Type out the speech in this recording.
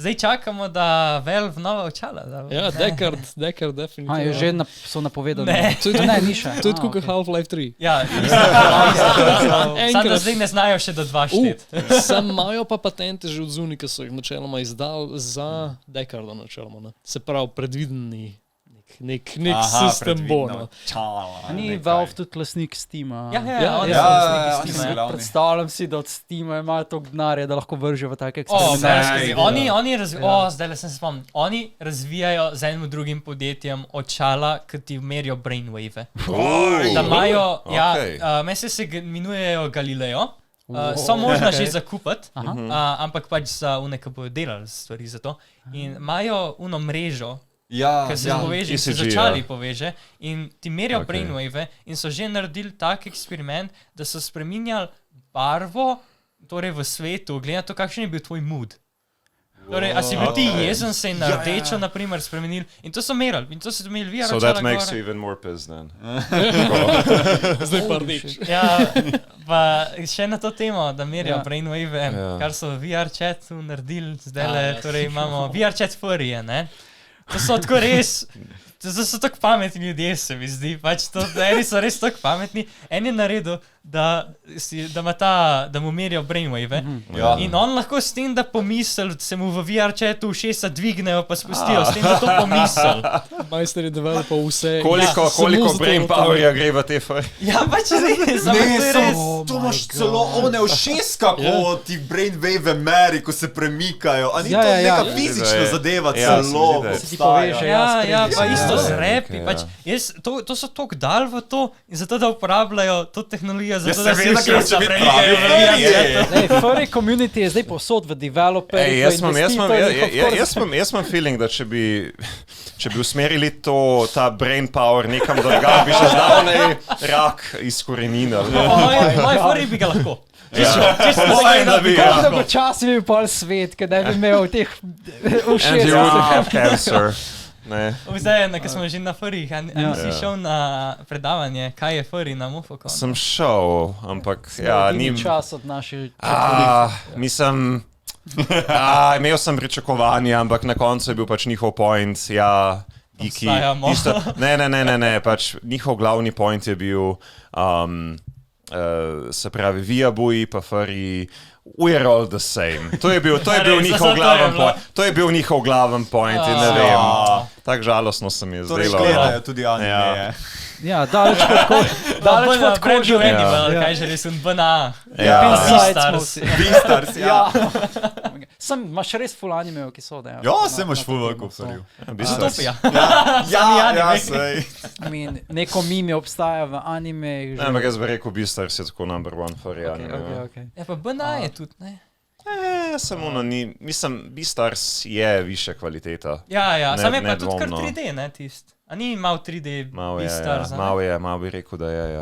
zdaj čakamo, da Valve nova očala. Ja, Deckard definitivno. So napovedali. Ne. Ni še. To je tako kot Half-Life 3. Ja, samo da zdaj ne znajo še do 2 štet. Sam imajo pa patente že od zunaj, ki so jih načeloma izdali za Deckarda načeloma. Ne? Se pravi, predvideni nek sistem bo. No. Ni Valve tudi lasnik Steama. Ja, oni so glavni. Predstavljam si, da od Steama imajo toliko denarja, da lahko vržijo v take eksperimente. Zdaj sem se spomnil. Oni razvijajo z enim drugim podjetjem očala, ki ti merijo brainwave. Da imajo, meni se imenujejo Galileo. So možno že zakupati, ampak pač za one, ki bodo delali stvari za to. In imajo uno mrežo, ki se poveže, se začali poveže in ti merijo brainwave in so že naredili tak eksperiment, da so spreminjali barvo torej v svetu, glede na to, kakšen je bil tvoj mood. Torej, a si bil ti jezen, se je na rdečo, naprimer, spremenil in to so merali. In to so imeli VR So that makes you even more pissed then. Zdaj pa rdeč. Ja, pa še na to temo, da merijo brainwave, kar so VR chatu naredili, zdajle, torej imamo VR chat furije, ne? To so tako res, to so tako pametni ljudje, se mi zdi, pač to, eni so res tako pametni, en je naredil, da mu merijo brainwave in on lahko s tem, da pomisel, se mu v VR chatu ušesa dvignejo pa spustijo, s tem, da to pomisel. Majster je developal vse. Koliko brain powerja gre v te faj? Ja, pač res, to imaš celo one ušeska, ko ti brainwave meri, ko se premikajo, a ni to neka fizična zadeva celo. Se ti poveže, ja, pa isto z repi, pač, to so toliko dal v to in zato, da uporabljajo to tehnologijo, zato da se všesa premikajo. Furry community je zdaj povsod v developerjih, v investitorjih. Jaz imam feeling, da če bi usmerili ta brain power nekam drugam, bi še zdavnej rak izkoreninili. Moj furry bi ga lahko. Kako časi bi bil pol svet, kad ne bi imel teh ušes. And you wouldn't have cancer. Zdaj, ko smo že na furrih, si šel na predavanje, kaj je furry na Mufoconu? Sem šel, ampak nim čas od naše mislim, imel sem pričakovanja, ampak na koncu je bil pač njihov point, geeki. Ne, pač njihov glavni point je bil, se pravi, viabuji pa furry, we're all the same. To je bil njihov glaven point. To je bil njihov glaven point in ne vem. Tak žalostno se mi je zdelo. Torej gledajo tudi anime. Ja, daleč pod kožo. Kaj že res BNA. Beastars, ja. Imaš res ful animejo, ki so, da. Ja, se imaš ful veliko furriju. Utopija. Ja, sej. Neko mime obstaja v anime. Ampak jaz bi rekel, Beastars je tako number one furry anime. Ja, pa BNA je tudi, ne? Samo mislim, Beastars je više kvaliteta. Ja, sam je pa tudi kar 3D, ne, tist. A ni mal 3D Beastars? Mal bi rekel, da je, ja.